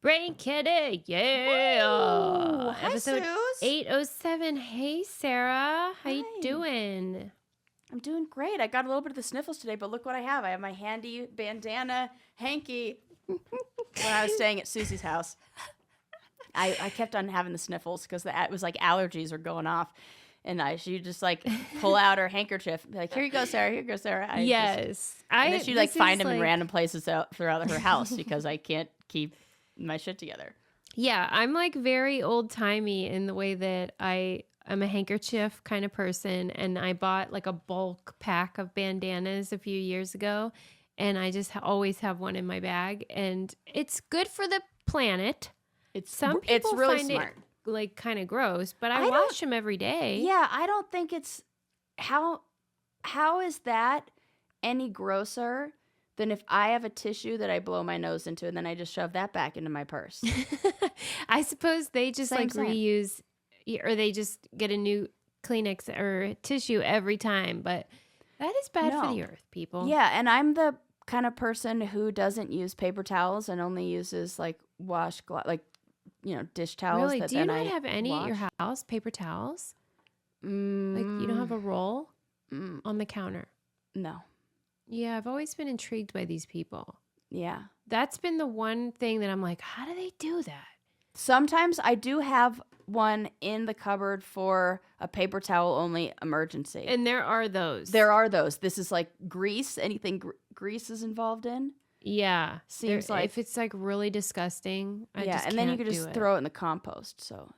Brain Kitty, yeah. Woo. Hi, Episode Suze. 807. Hey, Sarah. How you Hi. doing? I'm doing great. I got a little bit of the sniffles today, but look what I have. I have my handy bandana hanky when I was staying at Susie's house. I kept on having the sniffles because it was like allergies were going off. And she'd just like pull out her handkerchief and be like, here you go, Sarah. Here you go, Sarah. And then she'd like find them in random places throughout her house because I can't keep my shit together. Yeah, I'm like very old timey in the way that I'm a handkerchief kind of person, and I bought like a bulk pack of bandanas a few years ago, and I just always have one in my bag, and it's good for the planet. Some people really find smart. it like kind of gross, but I wash them every day. Yeah, I don't think it's how is that any grosser than if I have a tissue that I blow my nose into and then I just shove that back into my purse. I suppose they just Same. reuse, or they just get a new Kleenex or tissue every time. But that is bad for the earth, people. Yeah, and I'm the kind of person who doesn't use paper towels and only uses like dish towels. Really? Do you not have any at your house, paper towels? Like you don't have a roll on the counter? No. Yeah, I've always been intrigued by these people. Yeah. That's been the one thing that I'm like, how do they do that? Sometimes I do have one in the cupboard for a paper towel only emergency. And there are those. This is like grease. Anything grease is involved in. Yeah. Seems like if it's like really disgusting, I just and then you can't could just throw it in the compost. So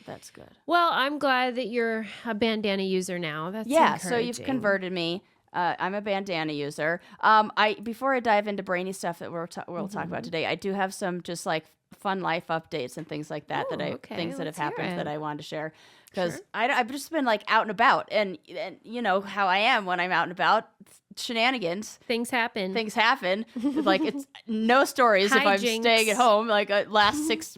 that's good. Well, I'm glad that you're a bandana user now. That's encouraging. So you've converted me. I'm a bandana user. Before I dive into brainy stuff that we'll talk about today, I do have some just like fun life updates and things like that things that have happened that I wanted to share because I've just been like out and about and you know how I am when I'm out and about. Shenanigans. Things happen. Like it's no stories if I'm staying at home. Like last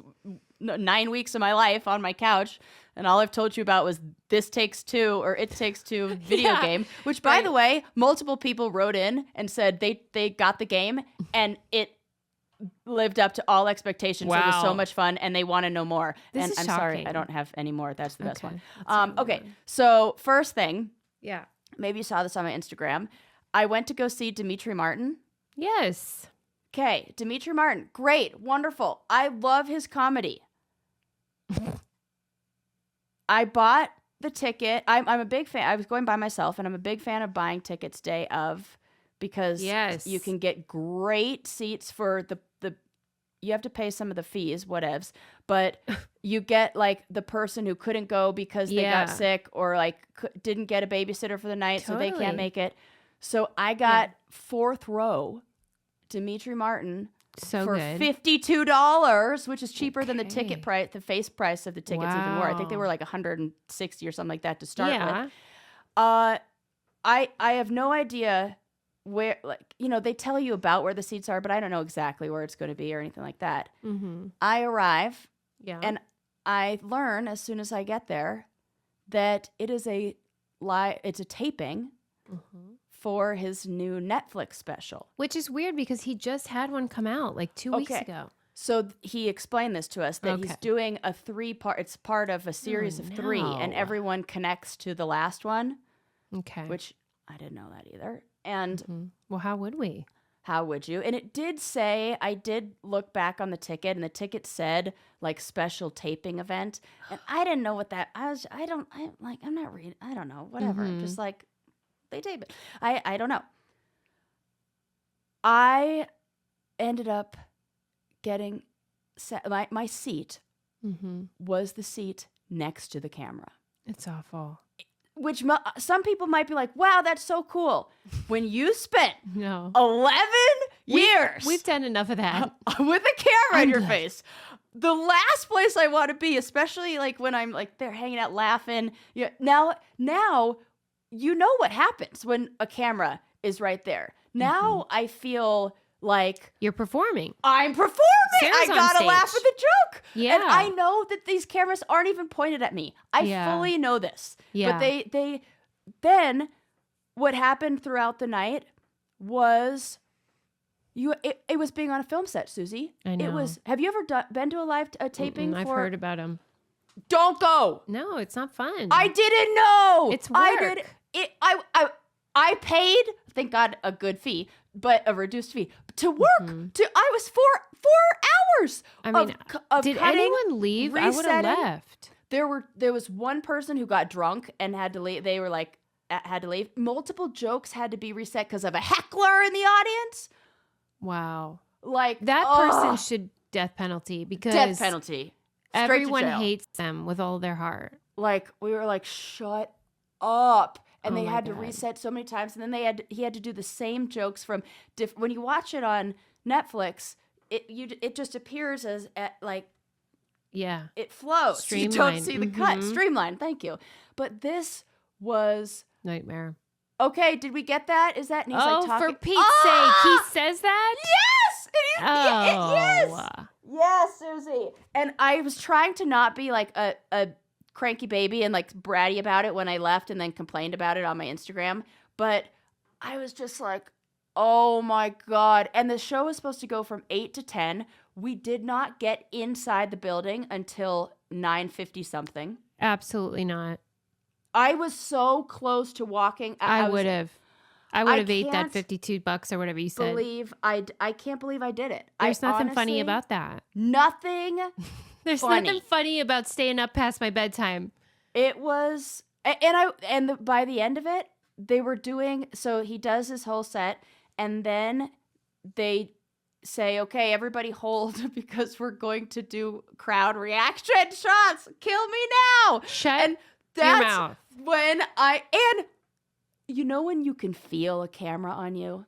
9 weeks of my life on my couch. And all I've told you about was This Takes Two or It Takes Two video game, which, by the way, multiple people wrote in and said they got the game and it lived up to all expectations. Wow. It was so much fun and they want to know more. I'm sorry, I don't have any more. That's the best one. Okay, so first thing. Yeah. Maybe you saw this on my Instagram. I went to go see Demetri Martin. Yes. Okay, Demetri Martin. Great, wonderful. I love his comedy. I bought the ticket. I'm a big fan. I was going by myself, and I'm a big fan of buying tickets day of because you can get great seats for the you have to pay some of the fees, whatevs, but you get like the person who couldn't go because they got sick or like didn't get a babysitter for the night, so they can't make it. So I got fourth row, Demetri Martin. For $52, which is cheaper than the ticket price, the face price of the tickets even were. I think they were like $160 or something like that to start with. I have no idea where, like, you know, they tell you about where the seats are, but I don't know exactly where it's going to be or anything like that. Mm-hmm. I arrive, and I learn as soon as I get there that it is it's a taping. Mm-hmm. For his new Netflix special. Which is weird because he just had one come out like 2 weeks ago. So he explained this to us that he's doing a 3-part, it's part of a series of 3 and everyone connects to the last one. Okay. Which I didn't know that either. And well, how would we? How would you? And it did say, I did look back on the ticket and the ticket said like special taping event. And I didn't know what that, I'm not reading, I don't know, whatever. Just like, they tape it. I don't know. I ended up getting my seat was the seat next to the camera. It's awful. Which some people might be like, wow, that's so cool. When you spent 11 years. We've done enough of that. With a camera in your face. The last place I want to be, especially like when I'm like they're hanging out laughing. Yeah, now you know what happens when a camera is right there. Now I feel like you're performing. I'm performing. I gotta laugh at the joke. Yeah. And I know that these cameras aren't even pointed at me. I fully know this. Yeah. But they then what happened throughout the night was It was being on a film set, Susie. I know. It was. Have you ever been to a live taping? I've heard about them. Don't go. No, it's not fun. I didn't know. It's work. I did it. I paid. Thank God, a good fee, but a reduced fee to work. I was 4 hours. I mean, of did cutting, anyone leave? I would have left. There was one person who got drunk and had to leave. They were like had to leave. Multiple jokes had to be reset because of a heckler in the audience. Wow. Like that person should death penalty because death penalty. Everyone hates them with all their heart. Like we were like, shut up. And they had God. to reset so many times. And then he had to do the same jokes from when you watch it on Netflix, it just appears as it flows. Streamline. You don't see the cut. Streamline. Thank you. But this was nightmare. Okay, did we get that? Is that? And he's like talking. For Pete's sake, he says that? Yes! Yes! Yes, Susie. And I was trying to not be like a cranky baby and like bratty about it when I left and then complained about it on my Instagram. But I was just like, oh my God. And the show was supposed to go from 8 to 10. We did not get inside the building until 9:50 something. Absolutely not. I was so close to walking. I would have ate that $52 or whatever you said. I can't believe I did it. There's nothing funny about that. Nothing. There's funny. Nothing funny about staying up past my bedtime. It was, by the end of it, they were doing. So he does his whole set, and then they say, "Okay, everybody hold because we're going to do crowd reaction shots. Kill me now." Shut your mouth. When you know when you can feel a camera on you?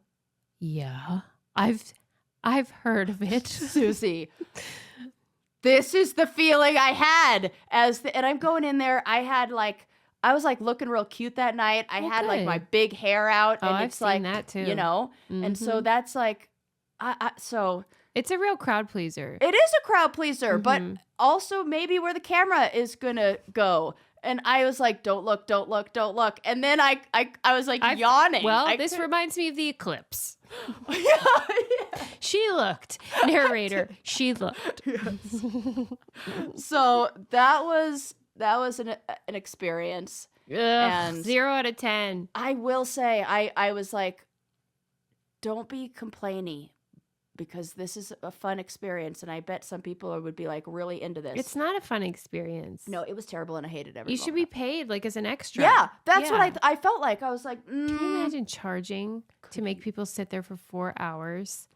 Yeah. I've heard of it. Susie. This is the feeling I had and I'm going in there. I was like looking real cute that night. I had like my big hair out and I've it's seen like that too. You know? And so that's like so it's a real crowd pleaser. It is a crowd pleaser, but also maybe where the camera is gonna go. And I was like, don't look, don't look, don't look. And then I was like yawning. Well, this reminds me of the eclipse. Yeah. She looked. Narrator, she looked. Yes. So that was an experience. Ugh, and 0 out of 10. I will say, I was like, don't be complainy. Because this is a fun experience, and I bet some people would be like really into this. It's not a fun experience. No, it was terrible, and I hated every You should be paid like as an extra. Yeah, that's what I felt like. I was like, Can you imagine charging to make people sit there for 4 hours?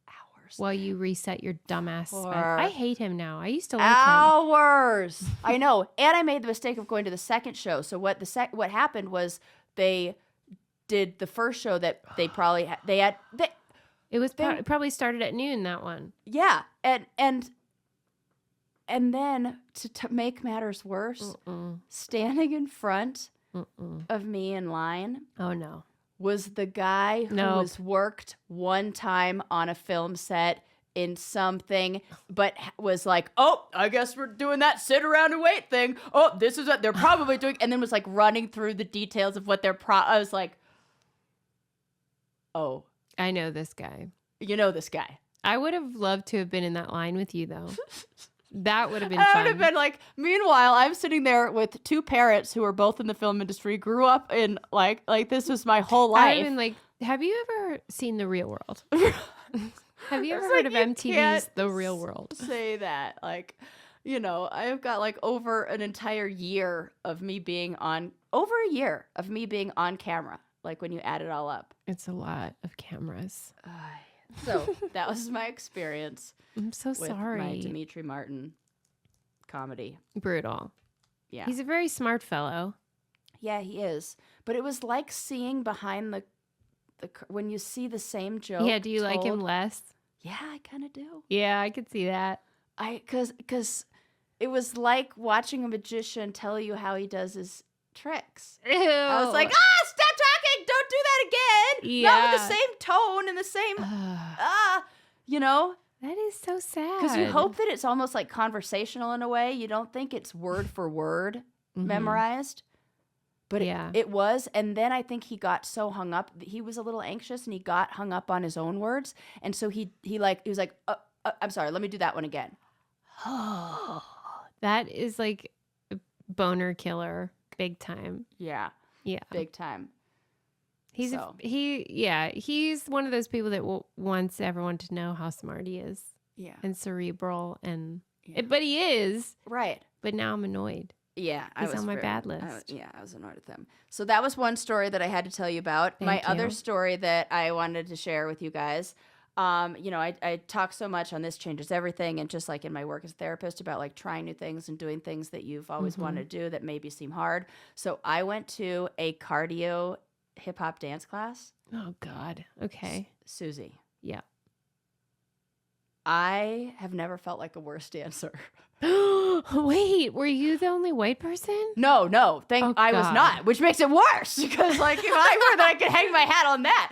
4 hours while you reset your dumbass spend. I hate him now. I used to like him. I know, and I made the mistake of going to the second show. So what happened was they did the first show that they probably had. It was probably started at noon, that one. Yeah, and then to make matters worse, standing in front of me in line. Oh no, was the guy who was worked one time on a film set in something, but was like, "Oh, I guess we're doing that sit around and wait thing. Oh, this is what they're probably doing," and then was like running through the details of what they're. I was like, "Oh." I know this guy. You know this guy. I would have loved to have been in that line with you, though. That would have been fun. I would have been like, meanwhile, I'm sitting there with two parents who are both in the film industry, grew up in, like this was my whole life. I've been like, have you ever seen The Real World? Have you ever heard of MTV's The Real World? Say that. Like, you know, I've got like over an entire year of me being on camera. Like when you add it all up. It's a lot of cameras. So that was my experience. I'm so sorry. My Demetri Martin comedy. Brutal. Yeah. He's a very smart fellow. Yeah, he is. But it was like seeing behind the when you see the same joke. Yeah, do you like him less? Yeah, I kind of do. Yeah, I could see that. Because it was like watching a magician tell you how he does his tricks. Ew. I was like, stop talking! Don't do that again! Yeah. Not with the same tone and the same, you know? That is so sad. Because you hope that it's almost like conversational in a way. You don't think it's word for word memorized. But it was. And then I think he got so hung up. He was a little anxious and he got hung up on his own words. And so he was like, I'm sorry, let me do that one again. That is like boner killer. Big time. Yeah. Yeah. Big time. He's one of those people that wants everyone to know how smart he is. Yeah. And cerebral but he is. Right. But now I'm annoyed. Yeah. He's on my bad list. I was annoyed at them. So that was one story that I had to tell you about. My other story that I wanted to share with you guys. I talk so much on This Changes Everything and just like in my work as a therapist about like trying new things and doing things that you've always wanted to do that maybe seem hard. So I went to a cardio hip hop dance class. Oh God. Okay. Susie. Yeah. I have never felt like a worse dancer. Wait, were you the only white person? No. I was not, which makes it worse because like if I were, then I could hang my hat on that.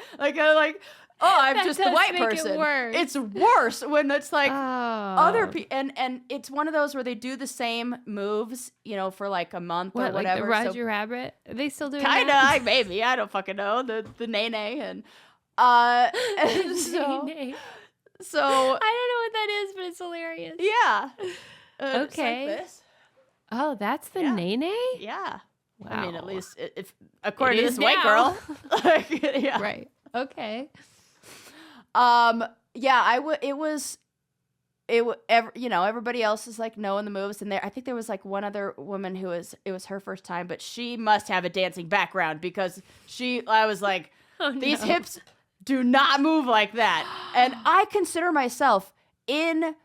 I'm that just the white person. It's worse when it's like other people, and it's one of those where they do the same moves, for like a month or whatever. Like the Roger Rabbit? Are they still doing kinda, that? Maybe I don't fucking know the nay and so I don't know what that is, but it's hilarious. Yeah. Okay. Like this. Oh, that's the nay? Yeah. Wow. I mean, at least if according to this white girl. Yeah. Right. Okay. Everybody else is like knowing the moves, and I think there was like one other woman it was her first time, but she must have a dancing background because I was like, these hips do not move like that. And I consider myself in,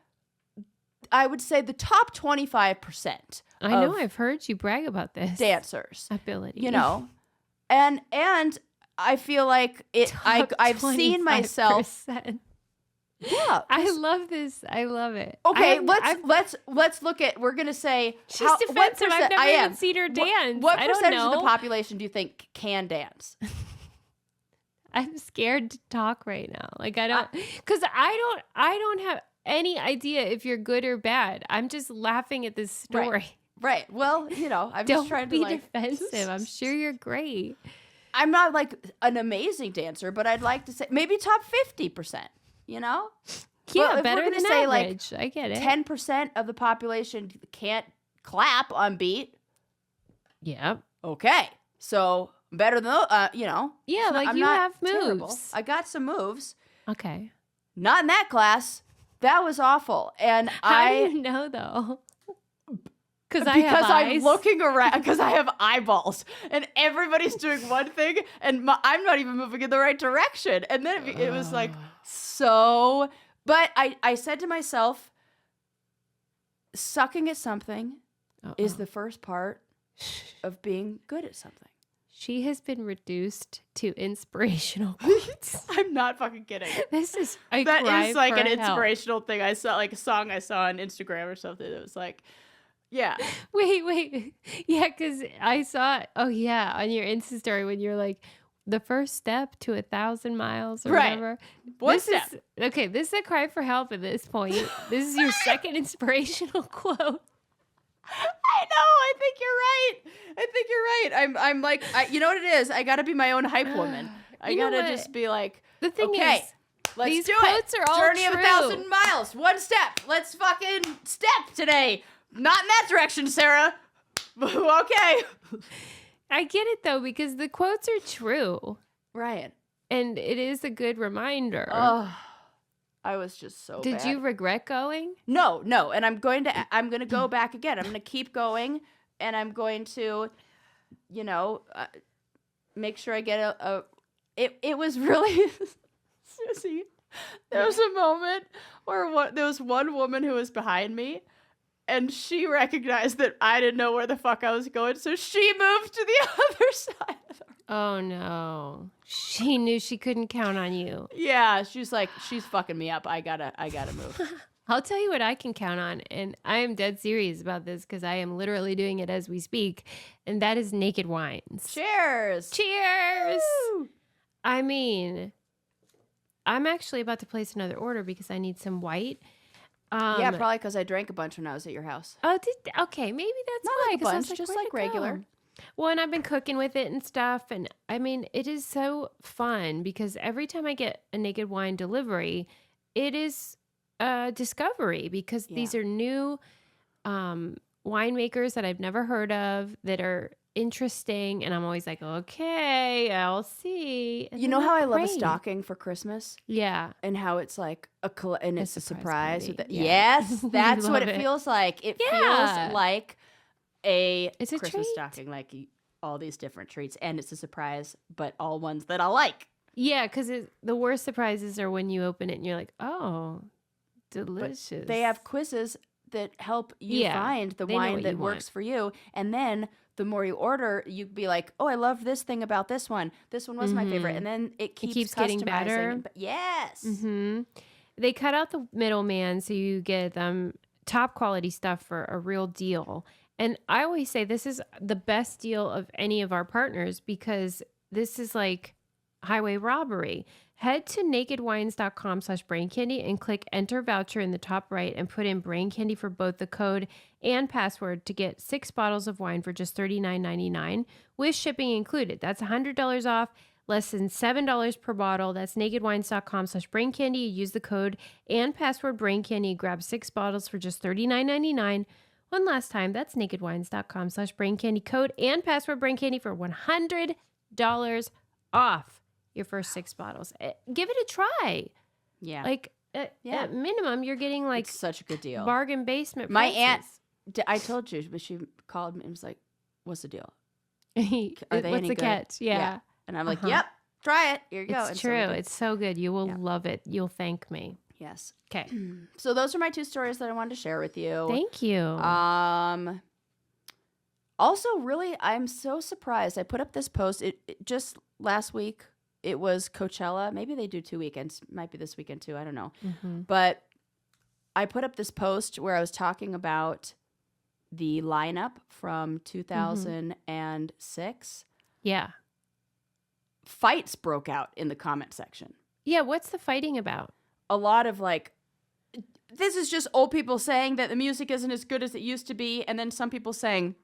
I would say, the top 25%. I know, I've heard you brag about this. Dancers. Ability. And I feel like I've seen myself. Yeah. I love this. I love it. Okay, let's look at, we're going to say she's defensive. I've never even seen her dance. What I don't percentage know. of the population do you think can dance? I'm scared to talk right now. Like I don't have any idea if you're good or bad. I'm just laughing at this story. Right. Well, I'm just trying to be defensive. I'm sure you're great. I'm not like an amazing dancer, but I'd like to say maybe top 50%, Yeah, well, better than say average. Like I get it. 10% of the population can't clap on beat. Yep. Okay. So better than, Yeah, like I'm you not have moves. terrible. I got some moves. Okay. Not in that class. That was awful. And How do you know though? Because I'm looking around, because I have eyeballs, and everybody's doing one thing, and I'm not even moving in the right direction. And then it was like so. But I said to myself, sucking at something is the first part of being good at something. She has been reduced to inspirational quotes. I'm not fucking kidding. This is that is like an help. inspirational thing. I saw like a song I saw on Instagram or something. It was like. Yeah. Wait. Yeah, because I saw, on your Insta story when you're like, the first step to 1,000 miles or whatever. One step. This is a cry for help at this point. This is your second inspirational quote. I know. I think you're right. I'm like, you know what it is? I got to be my own hype woman. I got to just be like, the thing okay, is, let's these do quotes it. Are all Journey true. of 1,000 miles. One step. Let's fucking step today. Not in that direction, Sarah. Okay. I get it, though, because the quotes are true. Right. And it is a good reminder. Oh, I was just so Did bad. you regret going? No. And I'm going to go back again. I'm going to keep going, and I'm going to, make sure I get it was really, Susie, there was a moment where there was one woman who was behind me, and she recognized that I didn't know where the fuck I was going, so she moved to the other side of the room. Oh, no. She knew she couldn't count on you. Yeah, she's like, she's fucking me up. I gotta move. I'll tell you what I can count on, and I am dead serious about this because I am literally doing it as we speak, and that is Naked Wines. Cheers! Cheers! Woo! I mean, I'm actually about to place another order because I need some white. Yeah, probably because I drank a bunch when I was at your house. Oh, okay, maybe that's not why. like a bunch, like, just where'd like it regular. go? Well, and I've been cooking with it and stuff. And I mean, it is so fun because every time I get a Naked Wine delivery, it is a discovery because these are new winemakers that I've never heard of that are interesting. And I'm always like, okay, I'll see. And You know how I love a stocking for Christmas? Yeah. And how it's like and it's a surprise. Yes, that's what it feels like. It feels like it's a Christmas treat. stocking, like all these different treats, and it's a surprise, but all ones that I like. Yeah, because the worst surprises are when you open it and you're like, oh, delicious. But they have quizzes that help you find the wine that works for you, and then the more you order, you'd be like, oh, I love this thing about this one. This one was my favorite, and then it keeps getting better. Yes. Mm-hmm. They cut out the middleman, so you get them top quality stuff for a real deal. And I always say this is the best deal of any of our partners because this is like highway robbery. Head to nakedwines.com/braincandy and click enter voucher in the top right and put in brain candy for both the code and password to get 6 bottles of wine for just $39.99 with shipping included. That's $100 off, less than $7 per bottle. That's nakedwines.com/braincandy. You use the code and password braincandy. Grab 6 bottles for just $39.99. One last time, that's nakedwines.com/braincandy, code and password braincandy for $100 off your first 6 bottles. Give it a try. Yeah. Like at minimum, you're getting like it's such a good deal. Bargain basement My prices. aunt, I told you, but she called me and was like, what's the deal? Are they What's any the good? catch? Yeah. And I'm like, yep, try it. Here you go. It's true. It's so good. You will love it. You'll thank me. Yes. Okay. So those are my 2 stories that I wanted to share with you. Thank you. Also, really, I'm so surprised. I put up this post. It just last week. It was Coachella. Maybe they do 2 weekends. Might be this weekend too. I don't know. Mm-hmm. But I put up this post where I was talking about the lineup from 2006. Yeah. Fights broke out in the comment section. Yeah. What's the fighting about? A lot of like, this is just old people saying that the music isn't as good as it used to be. And then some people saying,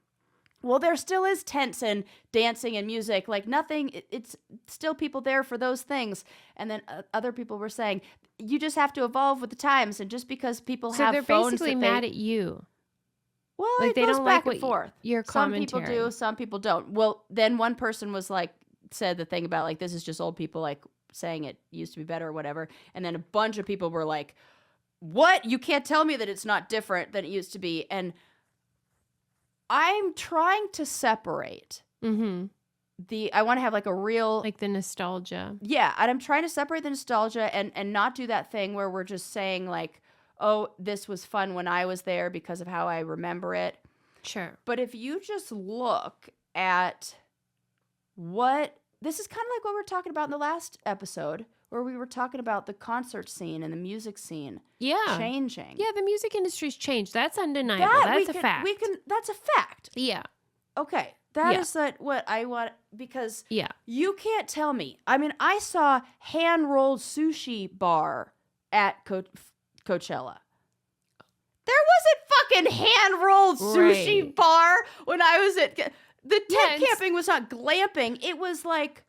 well, there still is tents and dancing and music. Like nothing, it's still people there for those things. And then other people were saying, you just have to evolve with the times. And just because people have phones. So they're basically mad at you. Well, like it they goes don't back like and forth. Your commentary. Some people do, some people don't. Well, then one person was like, said the thing about like, this is just old people like saying it used to be better or whatever. And then a bunch of people were like, what? You can't tell me that it's not different than it used to be. And I'm trying to separate I want to have like a real, like the nostalgia. Yeah. And I'm trying to separate the nostalgia and not do that thing where we're just saying like, oh, this was fun when I was there because of how I remember it. Sure. But if you just look at this is kind of like what we were talking about in the last episode, where we were talking about the concert scene and the music scene changing. Yeah, the music industry's changed. That's undeniable. That's a fact. That's a fact. Yeah. Okay. That is what I want, because you can't tell me. I mean, I saw hand-rolled sushi bar at Coachella. There wasn't fucking hand-rolled sushi bar when I was at... The tent camping was not glamping. It was like...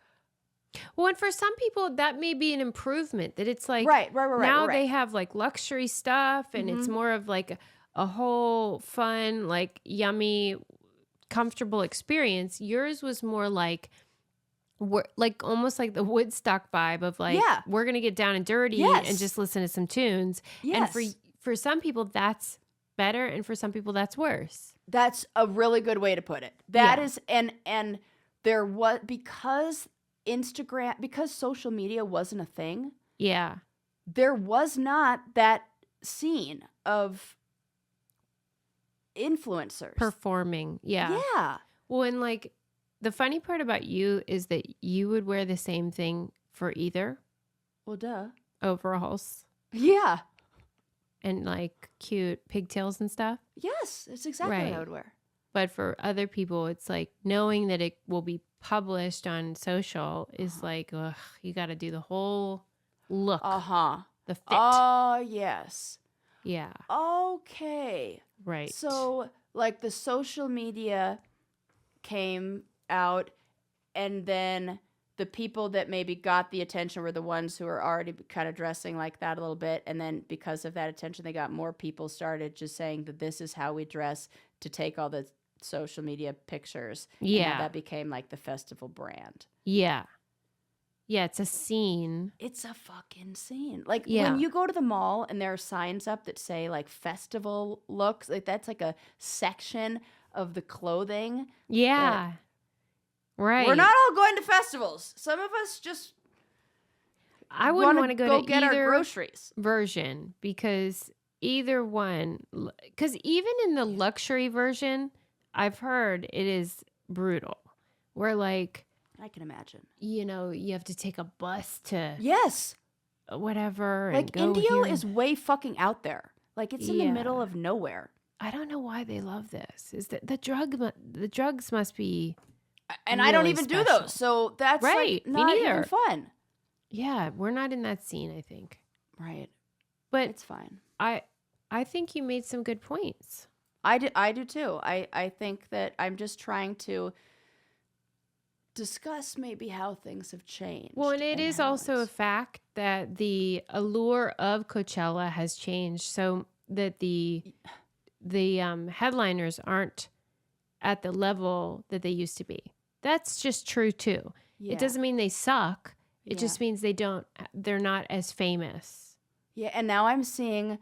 Well, and for some people, that may be an improvement. That it's like... Right. Now they have like luxury stuff, and it's more of like a whole fun, like yummy, comfortable experience. Yours was more like... almost like the Woodstock vibe of like, we're going to get down and dirty and just listen to some tunes. Yes. And for some people, that's better. And for some people, that's worse. That's a really good way to put it. That is, and there was, because social media wasn't a thing. Yeah. There was not that scene of influencers. Performing. Yeah. Yeah. Well, and like, the funny part about you is that you would wear the same thing for either. Well, duh. Overalls. Yeah. And like cute pigtails and stuff. Yes, it's exactly what I would wear. But for other people, it's like knowing that it will be published on social is like, ugh, you got to do the whole look. The fit. Oh, yes. Yeah. Okay. Right. So like the social media came out, and then the people that maybe got the attention were the ones who were already kind of dressing like that a little bit. And then because of that attention, they got more people started just saying that this is how we dress to take all the social media pictures. Yeah. And that became like the festival brand. Yeah. Yeah, it's a scene. It's a fucking scene. Like when you go to the mall and there are signs up that say like festival looks, like that's like a section of the clothing. Yeah. Right. We're not all going to festivals. Some of us just I wouldn't want to go to get either our groceries version, because either one, because even in the luxury version, I've heard it is brutal. Where like, I can imagine. You know, you have to take a bus to whatever. Like and Indio is way fucking out there. Like it's in the middle of nowhere. I don't know why they love this. Is that the drugs must be, and really I don't even special. do those, so that's right. Like not even fun. Yeah, we're not in that scene, I think. Right, but it's fine. I think you made some good points. I do too. I think that I'm just trying to discuss maybe how things have changed. Well, and it is also a fact that the allure of Coachella has changed, so that the headliners aren't at the level that they used to be. That's just true too. It doesn't mean they suck. It just means they're not as famous. Yeah, and now I'm seeing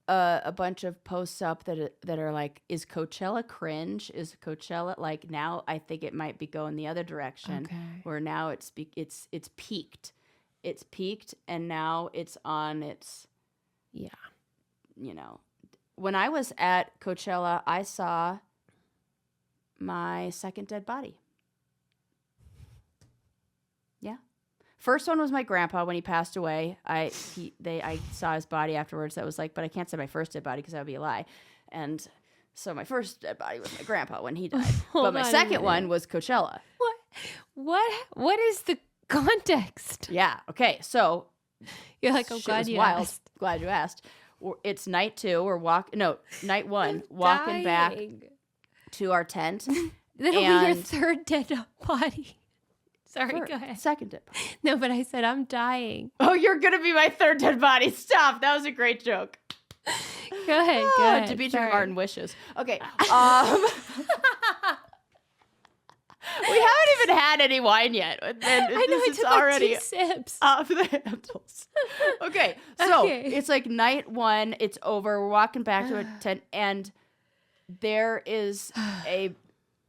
a bunch of posts up that are like, is Coachella cringe? Is Coachella like, now I think it might be going the other direction, where now it's peaked. It's peaked, and now it's on its, you know. When I was at Coachella, I saw my second dead body. Yeah. First one was my grandpa when he passed away. I saw his body afterwards. That was like, but I can't say my first dead body because that would be a lie. And so my first dead body was my grandpa when he died. But my second one was Coachella. What is the context? Yeah. Okay. So you're like, oh, glad you asked. Glad you asked. It's night 2. Night 1. Walking back to our tent. That'll be your third dead body. Sorry, go ahead. Second dead body. No, but I said I'm dying. Oh, you're going to be my third dead body. Stop. That was a great joke. Go ahead. Demetri Martin wishes. Okay. We haven't even had any wine yet. I know, it took already 2 sips. Off the handles. Okay, so it's like night 1. It's over. We're walking back to a tent, and there is a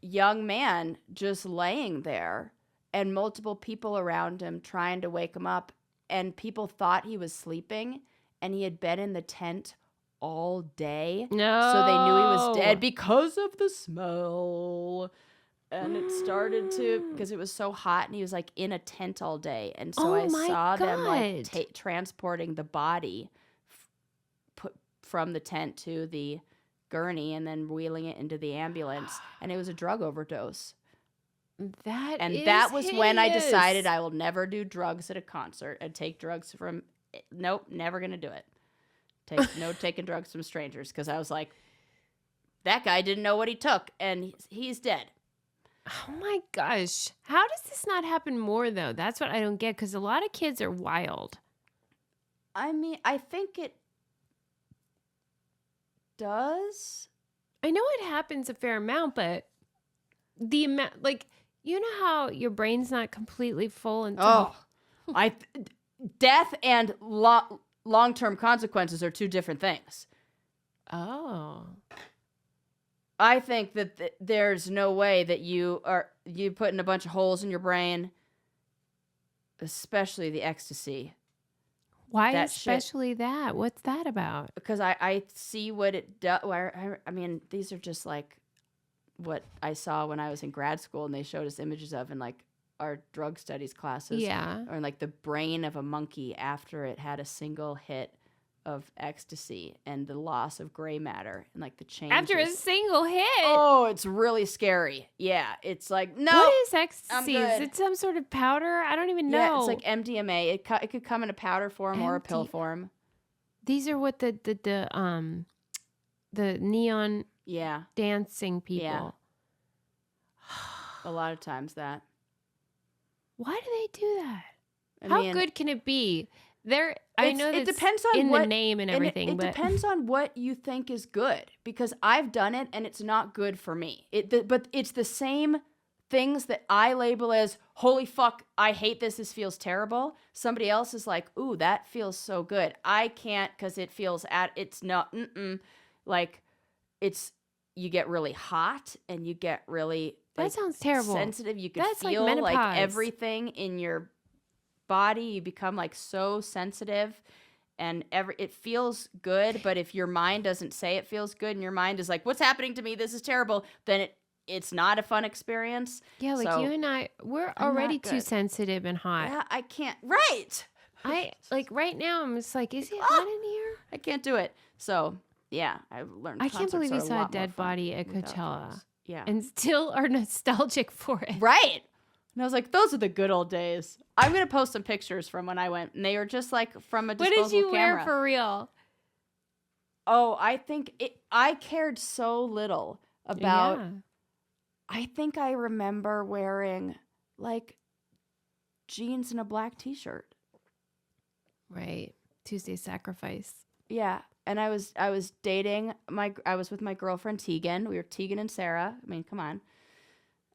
young man just laying there, and multiple people around him trying to wake him up, and people thought he was sleeping, and he had been in the tent all day. No. So they knew he was dead because of the smell. And it started to, because it was so hot, and he was like in a tent all day. And so I saw them like transporting the body from the tent to the gurney and then wheeling it into the ambulance. And it was a drug overdose. That was hideous. When I decided I will never do drugs at a concert and take drugs from, nope, never going to do it. Taking drugs from strangers, because I was like, that guy didn't know what he took, and he's dead. Oh my gosh. How does this not happen more, though? That's what I don't get, because a lot of kids are wild. I mean, I think it does. I know it happens a fair amount, but the amount, like, you know how your brain's not completely full until... Death and long-term consequences are 2 different things. Oh. I think that there's no way that you put in a bunch of holes in your brain, especially the ecstasy. Why especially that? What's that about? Because I see what it does. I mean, these are just like what I saw when I was in grad school, and they showed us images of in like our drug studies classes. Yeah. Or like the brain of a monkey after it had a single hit of ecstasy, and the loss of gray matter, and like the changes. After a single hit. Oh, it's really scary. Yeah, it's like, no. What is ecstasy? Is it some sort of powder? I don't even know. Yeah, it's like MDMA. It could come in a powder form or a pill form. These are what the neon dancing dancing people. Yeah. a lot of times that. Why do they do that? How good can it be? I know it depends on the name and everything, it depends on what you think is good, because I've done it and it's not good for me. But it's the same things that I label as, holy fuck, I hate this. This feels terrible. Somebody else is like, ooh, that feels so good. I can't, because it feels it's not, like you get really hot and you get really that sounds terrible. Sensitive. You can feel like everything in your body. You become like so sensitive, and it feels good. But if your mind doesn't say it feels good, and your mind is like, what's happening to me? This is terrible. Then it's not a fun experience. Yeah, like you and I, we're already too sensitive and hot. Yeah, I can't. Right. Right now, I'm just like, is it hot in here? I can't do it. So yeah, I've learned. I can't believe you saw a dead body at Coachella. Yeah. And still are nostalgic for it. Right. And I was like, those are the good old days. I'm going to post some pictures from when I went, and they were just like from a disposable camera. What did you wear for real? Oh, I think I cared so little about. Yeah. I think I remember wearing like jeans and a black t-shirt. Right. Tuesday Sacrifice. Yeah. And I was dating I was with my girlfriend Tegan. We were Tegan and Sarah. I mean, come on.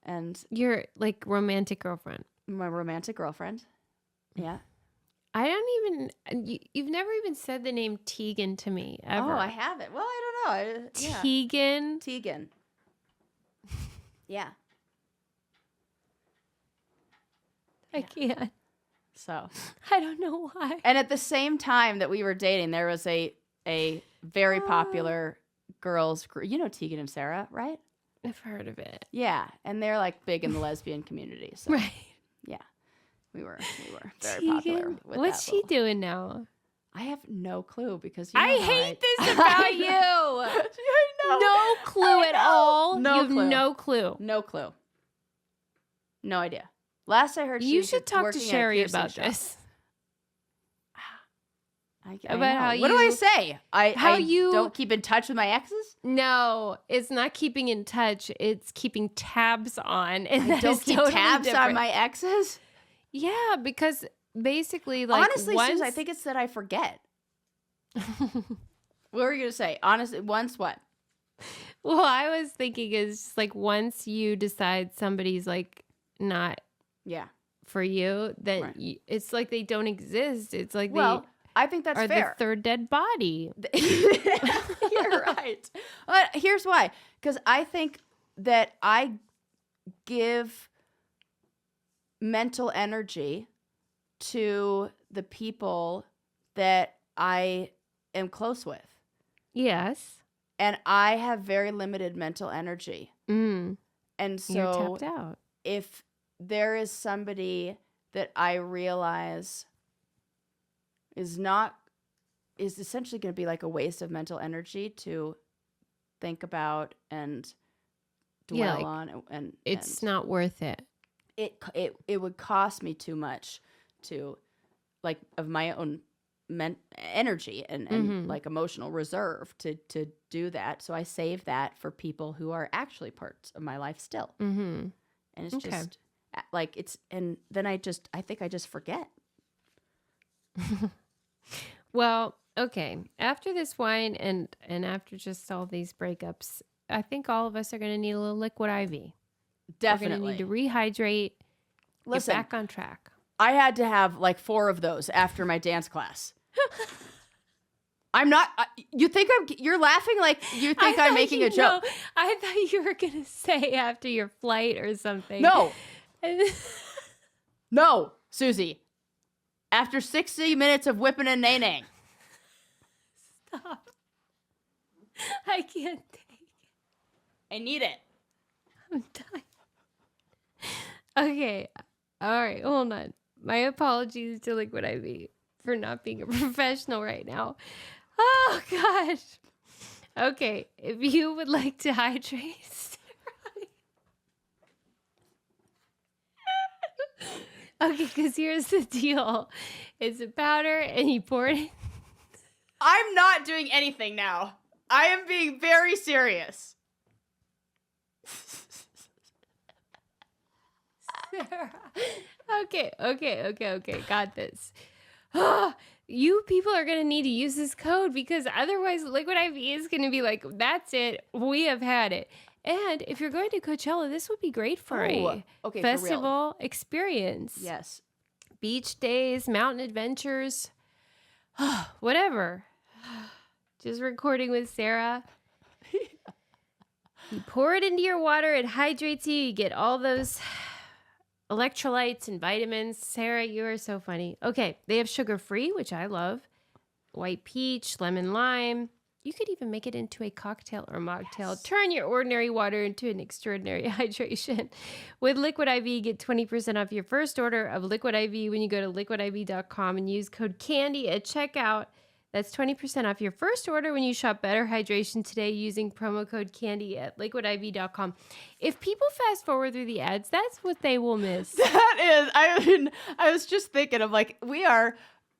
And your like romantic girlfriend. My romantic girlfriend. Yeah. I don't even. You've never even said the name Tegan to me ever. Oh, I haven't. Well, I don't know. Tegan. Tegan. Yeah. I can't. So I don't know why. And at the same time that we were dating, there was a very popular girls group. You know Tegan and Sarah, right? I've heard of it. Yeah, and they're like big in the lesbian community. So, right. Yeah, we were very popular. With What's she doing now? I have no clue, because I hate this about you. No clue at all. No clue. No clue. No clue. No idea. Last I heard, you should talk to Sherry about this. About how you. What do I say? I don't keep in touch with my exes? No, it's not keeping in touch. It's keeping tabs on. And I don't keep totally tabs different. on my exes? Yeah, because basically, like, honestly, Suze, I think it's that I forget. What were you gonna say? Honestly, once what? Well, I was thinking is like once you decide somebody's like not for you, then right. It's like they don't exist. It's like I think that's fair. The third dead body. You're right. But here's why. Because I think that I give mental energy to the people that I am close with. Yes. And I have very limited mental energy. And so you're tapped out. If there is somebody that I realize is essentially going to be like a waste of mental energy to think about and dwell on, and it's not worth it. It would cost me too much to, like, of my own energy and like emotional reserve to do that. So I save that for people who are actually parts of my life still. And it's just like and then I think I just forget. Well, okay. After this wine and after just all these breakups, I think all of us are going to need a little liquid IV. Definitely. We're going to need to rehydrate. Listen, get back on track. I had to have like 4 of those after my dance class. I'm not. You're laughing like you think I'm making a joke. I thought you were going to say after your flight or something. No. No, Susie. After 60 minutes of whipping and naining. Stop. I can't take it. I need it. I'm done. Okay. All right. Hold on. My apologies to Liquid IV for not being a professional right now. Oh, gosh. Okay. If you would like to hydrate. Okay, because here's the deal. It's a powder and you pour it in. I'm not doing anything now. I am being very serious. Okay. Got this. You people are going to need to use this code because otherwise Liquid IV is going to be like, that's it. We have had it. And if you're going to Coachella, this would be great for a festival experience. Yes. Beach days, mountain adventures, whatever. Just recording with Sarah. You pour it into your water. It hydrates you. You get all those electrolytes and vitamins. Sarah, you are so funny. Okay, they have sugar-free, which I love. White peach, lemon lime. You could even make it into a cocktail or mocktail. Yes. Turn your ordinary water into an extraordinary hydration. With Liquid IV, get 20% off your first order of Liquid IV when you go to liquidiv.com and use code CANDY at checkout. That's 20% off your first order when you shop Better Hydration today using promo code CANDY at liquidiv.com. If people fast forward through the ads, that's what they will miss. That is, I was just thinking of like, we are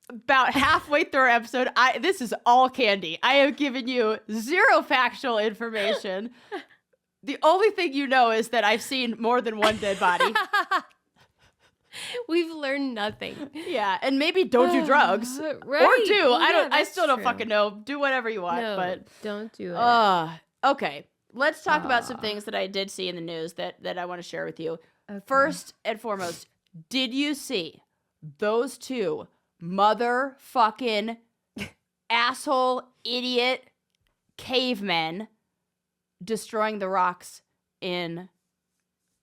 about halfway through our episode. This is all candy. I have given you zero factual information. The only thing you know is that I've seen more than one dead body. We've learned nothing. Yeah, and maybe don't do drugs. Right. Or do. Well, I still don't fucking know. Do whatever you want, but don't do it. Okay. Let's talk about some things that I did see in the news that I want to share with you. Okay. First and foremost, did you see those two motherfucking asshole idiot cavemen destroying the rocks in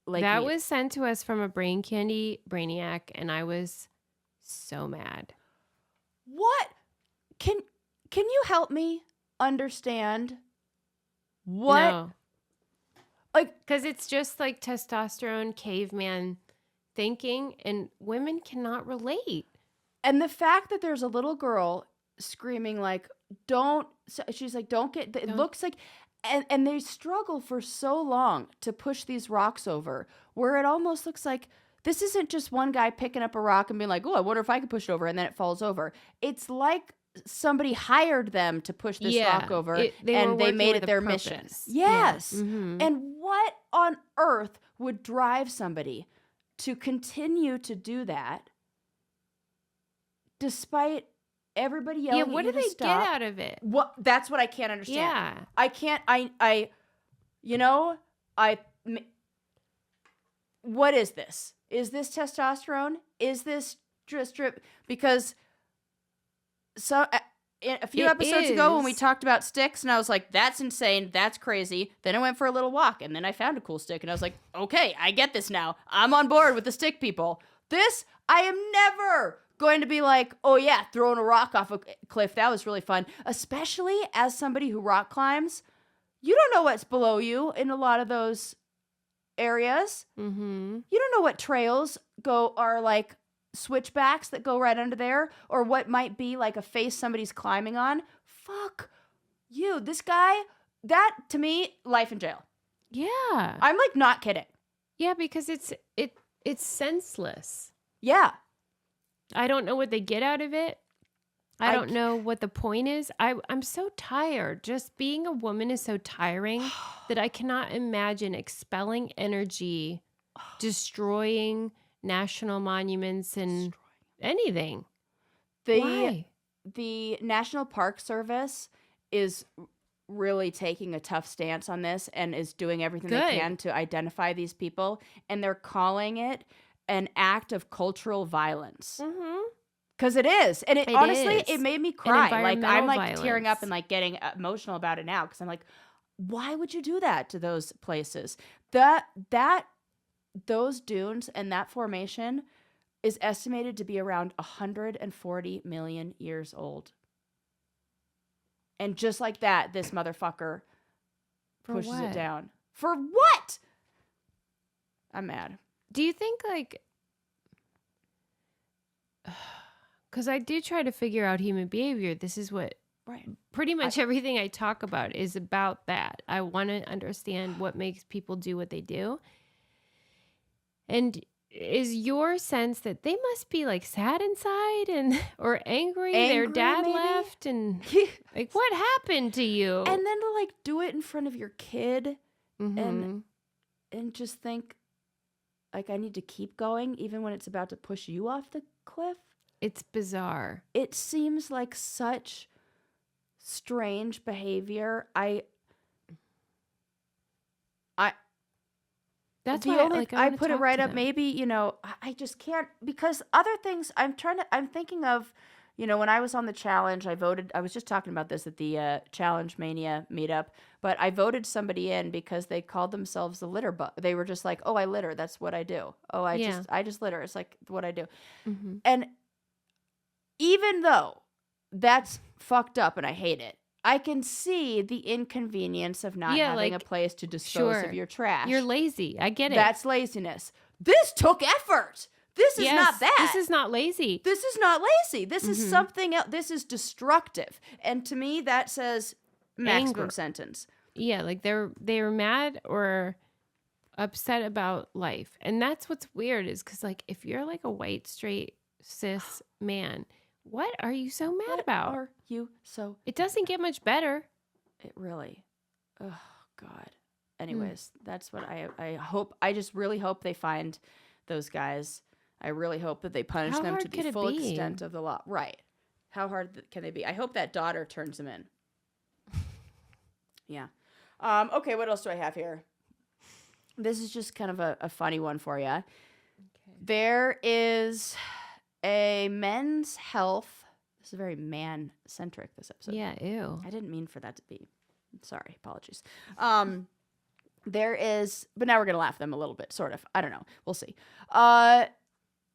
Lake That Mead? Was sent to us from a brain candy brainiac, and I was so mad. What? Can you help me understand what? No. Like, because it's just like testosterone caveman thinking, and women cannot relate. And the fact that there's a little girl screaming like, she's like, don't get, it looks like, and they struggle for so long to push these rocks over where it almost looks like this isn't just one guy picking up a rock and being like, oh, I wonder if I can push it over, and then it falls over. It's like somebody hired them to push this rock over and they made it their mission. Yes. Yeah. Mm-hmm. And what on earth would drive somebody to continue to do that? Despite everybody yelling at you to stop. Yeah, what do they get out of it? That's what I can't understand. Yeah. I can't, what is this? Is this testosterone? Is this just drip? Because a few episodes ago when we talked about sticks and I was like, that's insane. That's crazy. Then I went for a little walk and then I found a cool stick and I was like, okay, I get this now. I'm on board with the stick people. This, I am never going to be like, oh yeah, throwing a rock off a cliff. That was really fun. Especially as somebody who rock climbs, you don't know what's below you in a lot of those areas. Mm-hmm. You don't know what trails are like switchbacks that go right under there, or what might be like a face somebody's climbing on. Fuck you. This guy, that to me, life in jail. Yeah. I'm like not kidding. Yeah, because it's senseless. Yeah. I don't know what they get out of it. I don't know what the point is. I'm so tired. Just being a woman is so tiring that I cannot imagine expelling energy, destroying national monuments and anything. Why? The National Park Service is really taking a tough stance on this and is doing everything they can to identify these people, and they're calling it an act of cultural violence. Mm-hmm. Because it is. And it honestly, it made me cry. Like, I'm like violence. Tearing up and like getting emotional about it now. Because I'm like, why would you do that to those places? Those dunes and that formation is estimated to be around 140 million years old. And just like that, this motherfucker pushes it down. For what? I'm mad. Do you think like... Because I do try to figure out human behavior. This is what pretty much everything I talk about is about that. I want to understand what makes people do what they do. And is your sense that they must be like sad inside or angry their dad maybe? Left and like what happened to you? And then to like do it in front of your kid and just think, like I need to keep going even when it's about to push you off the cliff. It's bizarre. It seems like such strange behavior. That's the why only like, I put it right up. Them. Maybe, you know, I just can't, because other things I'm thinking of, you know, when I was on the challenge, I was just talking about this at the Challenge Mania meetup, but I voted somebody in because they called themselves the litter bug. They were just like, oh, I litter. That's what I do. Oh, I just litter. It's like what I do. Mm-hmm. And even though that's fucked up and I hate it, I can see the inconvenience of not having a place to dispose of your trash. You're lazy. I get it. That's laziness. This took effort. This is not that. This is not lazy. This is not lazy. This is something else. This is destructive. And to me, that says maximum sentence. Yeah, like they're mad or upset about life. And that's what's weird is because, like, if you're like a white, straight, cis man, what are you so mad about? Are you so... It doesn't get much better. It really... Oh, God. Anyways, that's what I hope. I just really hope they find those guys. I really hope that they punish them to the full extent of the law. Right. How hard can they be? I hope that daughter turns them in. Yeah. Okay, what else do I have here? This is just kind of a funny one for you. Okay. There is a men's health. This is very man-centric, this episode. Yeah, ew. I didn't mean for that to be. Sorry, apologies. There is, but now we're going to laugh at them a little bit, sort of. I don't know. We'll see.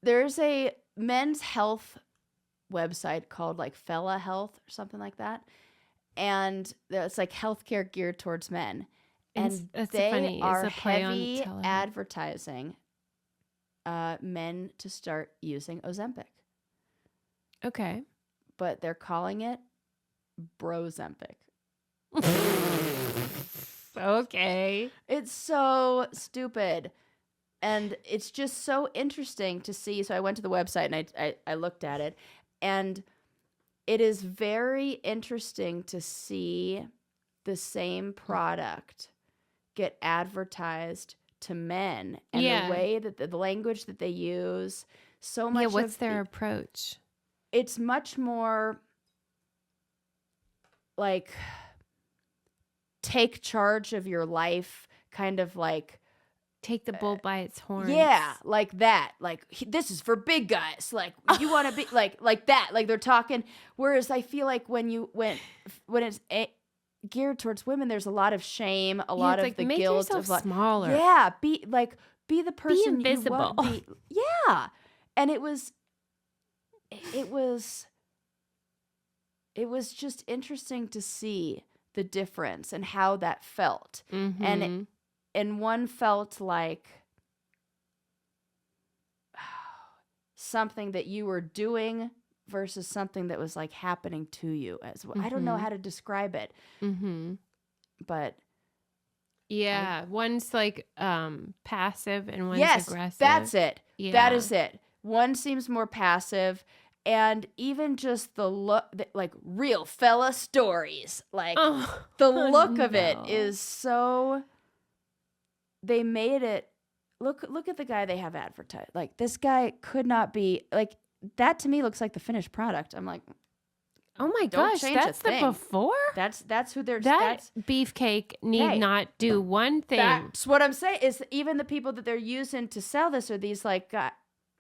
There's a men's health website called like Fella Health or something like that. And it's like healthcare geared towards men. And they are heavy advertising men to start using Ozempic. Okay. But they're calling it Brozempic. Okay. It's so stupid. And it's just so interesting to see. So I went to the website and I looked at it. And it is very interesting to see the same product get advertised to men. And the way that the language that they use, so much of what's their approach? It's much more like take charge of your life, kind of like take the bull by its horns. Yeah, like that. Like this is for big guys. Like you want to be like that. Like they're talking. Whereas I feel like when it's geared towards women, there's a lot of shame, a lot of like, the make guilt yourself of like smaller. Yeah, be the person be invisible. You want. Yeah, and it was just interesting to see the difference and how that felt. Mm-hmm. And one felt like something that you were doing versus something that was like happening to you as well. I don't know how to describe it. But yeah, one's like passive and one's aggressive. That's it. Yeah. That is it. One seems more passive. And even just the look, like real fella stories, like the look of it is so. They made it. Look at the guy they have advertised. Like this guy could not be like that. To me, looks like the finished product. I'm like, oh my gosh, that's the before. That's who they're. That beefcake need not do one thing. That's what I'm saying. Is even the people that they're using to sell this are these like.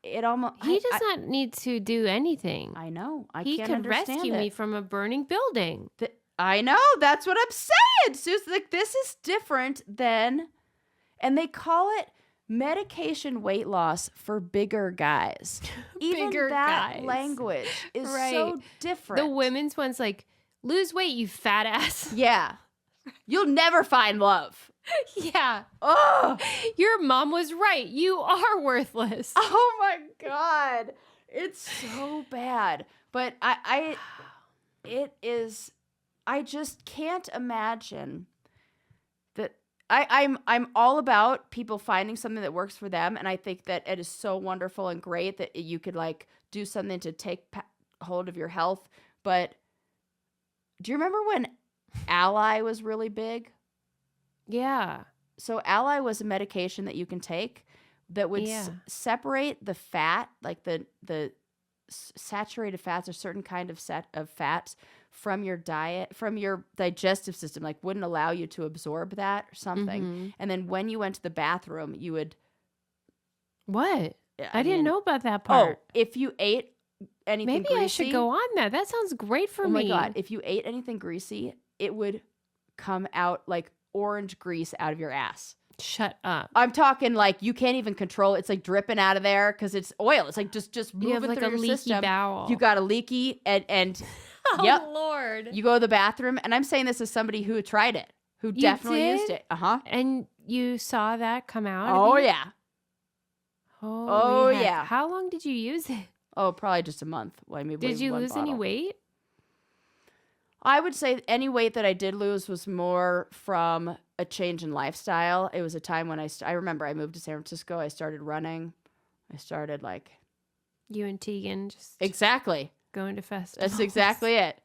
It almost he does not need to do anything. I know. He could rescue me from a burning building. I know. That's what I'm saying. Susie, like this is different than, and they call it medication weight loss for bigger guys. Even bigger that guys. Language is so different. The women's one's like, lose weight, you fat ass. Yeah. You'll never find love. Yeah. Oh, your mom was right. You are worthless. Oh my God. It's so bad. But it is, I just can't imagine that I'm all about people finding something that works for them. And I think that it is so wonderful and great that you could like do something to take hold of your health. But do you remember when Ally was really big? Yeah. So Ally was a medication that you can take that would separate the fat, like the saturated fats or certain kind of set of fats from your diet, from your digestive system, like wouldn't allow you to absorb that or something. Mm-hmm. And then when you went to the bathroom, you would. What? I didn't know about that part. Oh, if you ate anything greasy. Maybe I should go on that. That sounds great for me. Oh my God. If you ate anything greasy, it would come out like orange grease out of your ass. Shut up. I'm talking like you can't even control it. It's like dripping out of there because it's oil. It's like just moving you have like through a your leaky system. Bowel. You got a leaky and oh, yep. Lord. You go to the bathroom, and I'm saying this as somebody who tried it, who definitely used it. And you saw that come out? Oh, yeah. Holy heck. Yeah. How long did you use it? Oh, probably just a month. Well, maybe did you lose any weight? I would say any weight that I did lose was more from a change in lifestyle. It was a time when I remember I moved to San Francisco. I started running. I started like... You and Tegan just... Exactly. Going to festivals. That's exactly it.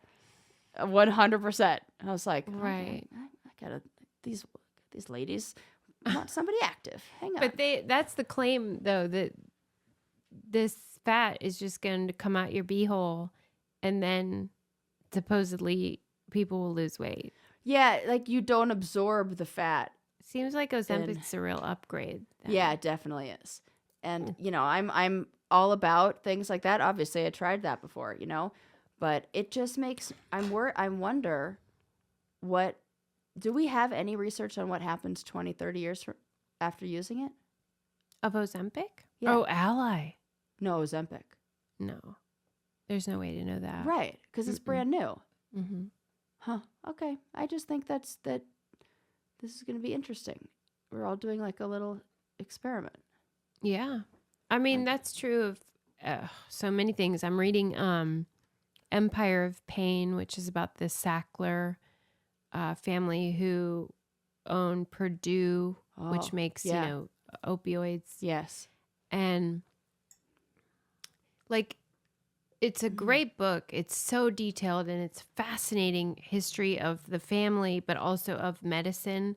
100%. I was like, right. I gotta... These ladies want somebody active. Hang on. But that's the claim, though, that this fat is just going to come out your beehole and then... supposedly people will lose weight. Yeah, like you don't absorb the fat. Seems like Ozempic's a real upgrade. Then. Yeah, it definitely is. And you know, I'm all about things like that. Obviously, I tried that before, you know, but it just makes I wonder what do we have any research on what happens 20, 30 years after using it? Of Ozempic? Yeah. Oh, Ally. No, Ozempic. No. There's no way to know that. Right, because it's brand new. Mm-hmm. Huh. Okay. I just think that this is going to be interesting. We're all doing like a little experiment. Yeah. I mean, that's true of so many things. I'm reading Empire of Pain, which is about the Sackler family who own Purdue, which makes, you know, opioids. Yes. And like... It's a great book. It's so detailed and it's fascinating history of the family, but also of medicine.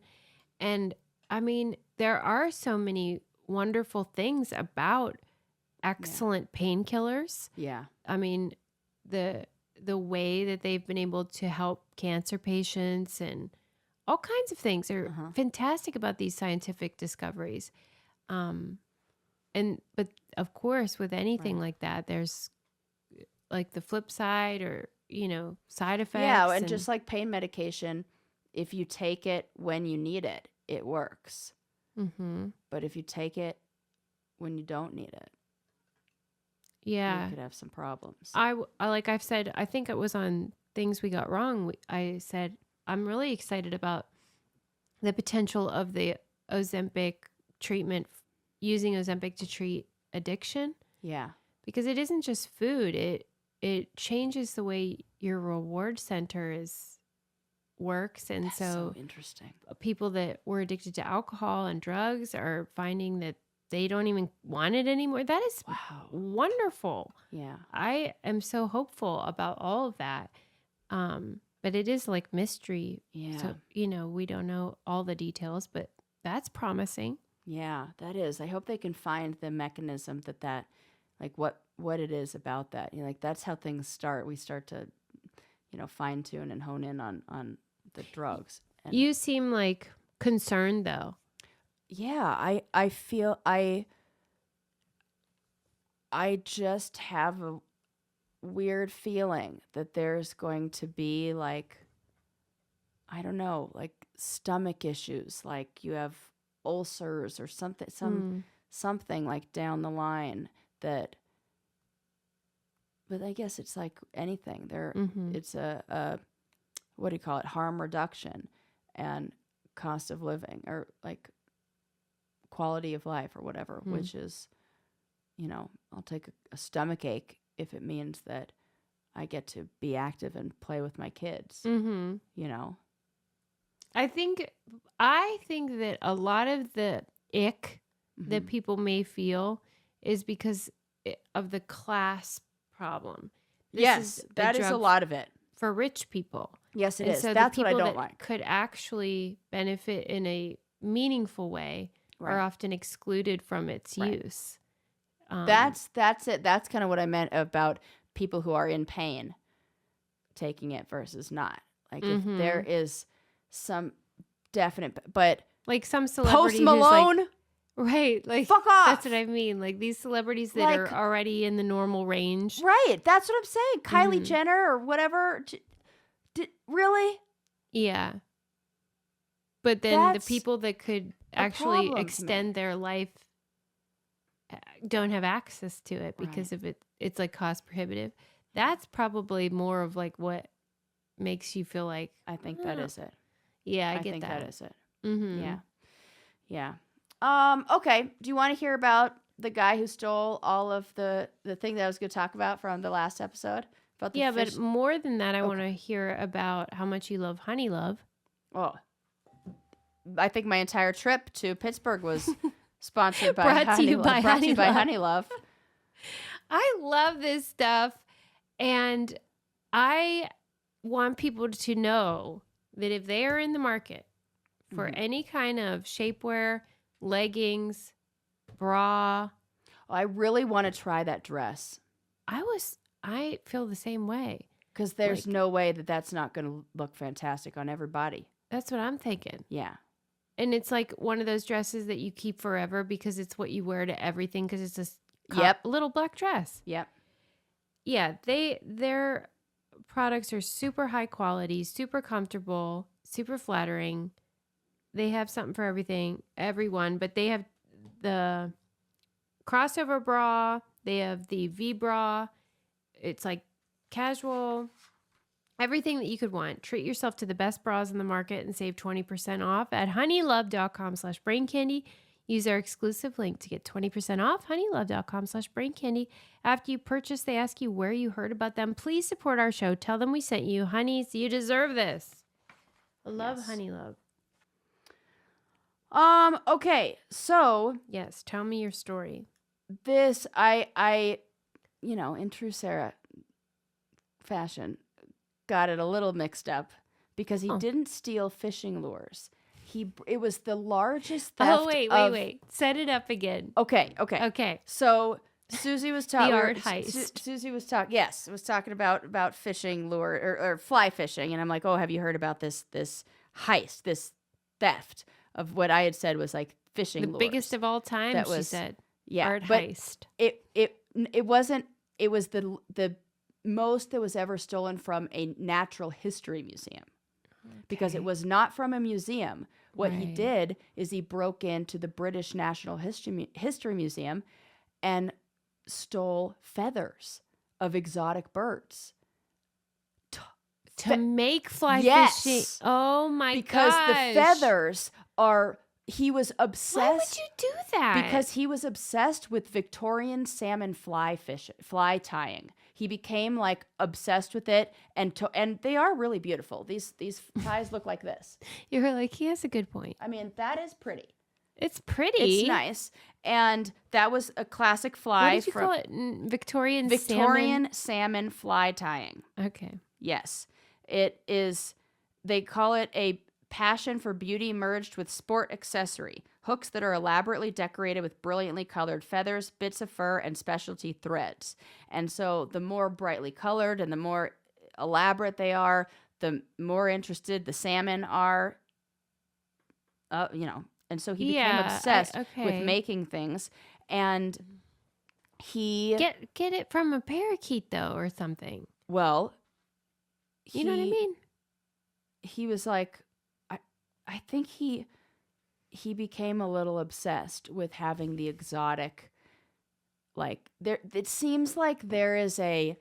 And I mean, there are so many wonderful things about excellent painkillers. Yeah. I mean, the way that they've been able to help cancer patients and all kinds of things are fantastic about these scientific discoveries. But of course, with anything like that, there's like the flip side or, you know, side effects. Yeah, and just like pain medication, if you take it when you need it, it works. Mm-hmm. But if you take it when you don't need it, you could have some problems. Like I've said, I think it was on Things We Got Wrong. I said, I'm really excited about the potential of the Ozempic treatment, using Ozempic to treat addiction. Yeah. Because it isn't just food. It changes the way your reward center works. And That's so interesting. People that were addicted to alcohol and drugs are finding that they don't even want it anymore. That is wonderful. Yeah. I am so hopeful about all of that. But it is like mystery. Yeah. So, you know, we don't know all the details, but that's promising. Yeah, that is. I hope they can find the mechanism that like what it is about that. You know, like that's how things start. We start to, you know, fine tune and hone in on the drugs. And you seem like concerned though. Yeah, I feel I just have a weird feeling that there's going to be like, I don't know, like stomach issues, like you have ulcers or something like down the line that. But I guess it's like anything. It's a what do you call it? Harm reduction and cost of living, or like quality of life, or whatever. Which is, you know, I'll take a stomach ache if it means that I get to be active and play with my kids. Mm-hmm. You know, I think that a lot of the ick that people may feel is because of the class problem. That is a lot of it for rich people. Yes, it is. So that's what I don't that like. Could actually benefit in a meaningful way are often excluded from its use. That's it. That's kind of what I meant about people who are in pain taking it versus not. Like if there is some definite, but like some celebrity Post Malone, who's right? Like fuck off. That's what I mean. Like these celebrities that are already in the normal range, right? That's what I'm saying. Kylie Jenner or whatever. Really? Yeah. But then the people that could actually extend their life don't have access to it because of it. It's like cost prohibitive. That's probably more of like what makes you feel like. I think that is it. Yeah, I get that. That is it. Yeah. Okay. Do you want to hear about the guy who stole all of the thing that I was going to talk about from the last episode? About the fish? But more than that, I want to hear about how much you love Honey Love. Oh, I think my entire trip to Pittsburgh was sponsored by brought to you by Honey Love. I love this stuff, and I want people to know that if they are in the market for any kind of shapewear, leggings, bra. I really want to try that dress. I feel the same way. Because there's no way that that's not going to look fantastic on everybody. That's what I'm thinking. Yeah. And it's like one of those dresses that you keep forever because it's what you wear to everything because it's this little black dress. Yep. Yeah, their products are super high quality, super comfortable, super flattering. They have something for everyone, but they have the crossover bra, they have the V bra. It's like casual, everything that you could want. Treat yourself to the best bras in the market and save 20% off at honeylove.com/braincandy. Use our exclusive link to get 20% off, honeylove.com/braincandy. After you purchase, they ask you where you heard about them. Please support our show. Tell them we sent you. Honeys, you deserve this. I love Honey Love. Okay, so. Yes, tell me your story. This, in true Sarah fashion, got it a little mixed up because he didn't steal fishing lures. It was the largest theft. Oh, wait. Set it up again. Okay. So Susie was talking. The art heist. Susie was talking. Yes, was talking about fishing lure or fly fishing, and I'm like, oh, have you heard about this heist, this theft of what I had said was like fishing lures, the biggest of all time? She said, art heist. It wasn't. It was the most that was ever stolen from a natural history museum. Because it was not from a museum. What he did is he broke into the British National History Museum and stole feathers of exotic birds. To make fly fishing. Oh my gosh. Because the feathers are... He was obsessed. Why would you do that? Because he was obsessed with Victorian salmon fly tying. He became like obsessed with it, and they are really beautiful. These ties look like this. You're like, he has a good point. I mean, that is pretty. It's pretty. It's nice, and that was a classic fly. What did you call it? Victorian salmon fly tying. Okay. Yes, it is. They call it a passion for beauty merged with sport accessory. Hooks that are elaborately decorated with brilliantly colored feathers, bits of fur, and specialty threads. And so the more brightly colored and the more elaborate they are, the more interested the salmon are. And so he became obsessed with making things. And he... Get it from a parakeet, though, or something. Well... You know what I mean? He was like... I think he became a little obsessed with having the exotic, like there. It seems like there is this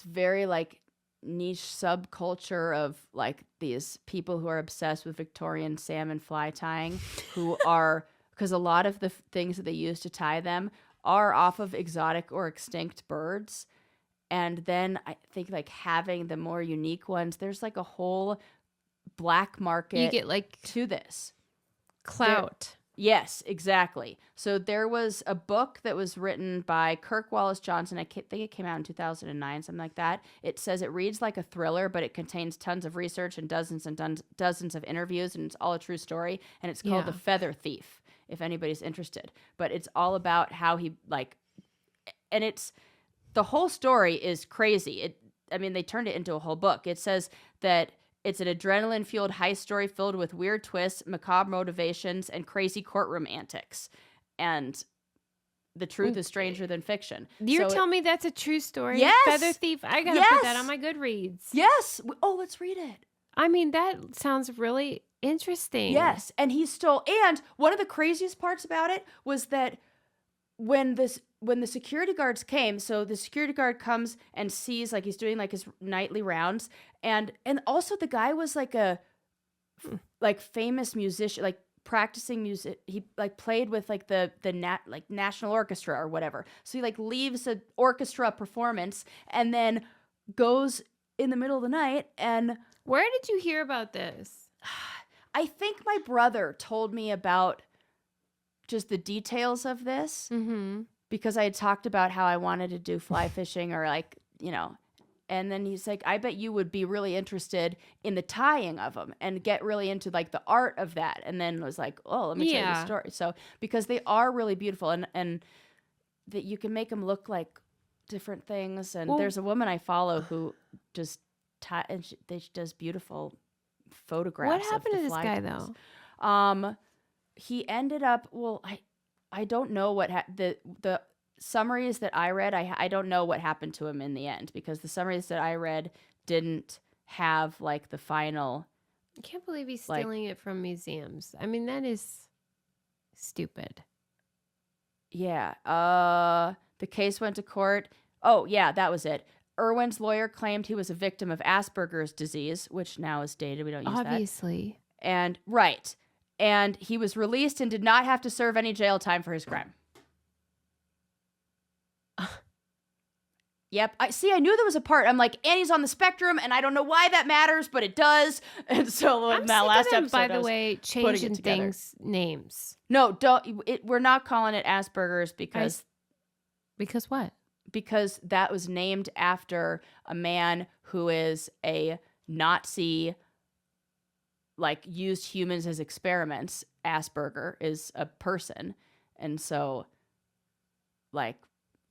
very like niche subculture of like these people who are obsessed with Victorian salmon fly tying, who are, because a lot of the things that they use to tie them are off of exotic or extinct birds. And then I think like having the more unique ones, there's like a whole black market. You get like to this clout. Yes, exactly. So there was a book that was written by Kirk Wallace Johnson. I think it came out in 2009, something like that. It says it reads like a thriller, but it contains tons of research and dozens of interviews, and it's all a true story. And it's called The Feather Thief, if anybody's interested. But it's all about how he and it's the whole story is crazy. They turned it into a whole book. It says that it's an adrenaline-fueled heist story filled with weird twists, macabre motivations, and crazy courtroom antics. And the truth is stranger than fiction. You're telling me that's a true story? Yes. Feather Thief. I got to put that on my Goodreads. Yes. Oh, let's read it. That sounds really interesting. Yes. And and one of the craziest parts about it was that when the security guards came, so the security guard comes and sees, like, he's doing like his nightly rounds, and also the guy was like a famous musician, like practicing music. He like played with like the national orchestra or whatever. So he like leaves an orchestra performance and then goes in the middle of the night. And where did you hear about this? I think my brother told me about just the details of this, because I had talked about how I wanted to do fly fishing or and then he's like, I bet you would be really interested in the tying of them and get really into like the art of that. And then was like, oh, let me tell you the story. So, because they are really beautiful and that you can make them look like different things. And there's a woman I follow who just she does beautiful photographs. What happened of to the this guy though? He ended up, I don't know what the summaries that I read, I don't know what happened to him in the end, because the summaries that I read didn't have like the final. I can't believe he's stealing it from museums. That is stupid. Yeah. The case went to court. Oh, yeah, that was it. Irwin's lawyer claimed he was a victim of Asperger's disease, which now is dated. We don't use that. Obviously. And and he was released and did not have to serve any jail time for his crime. Yep. I knew there was a part. I'm like, Annie's on the spectrum, and I don't know why that matters, but it does. And so I'm that sick last of them, episode, by the way, changing things names. No, don't. We're not calling it Asperger's because. Because what? Because that was named after a man who is a Nazi, like used humans as experiments. Asperger is a person. And so like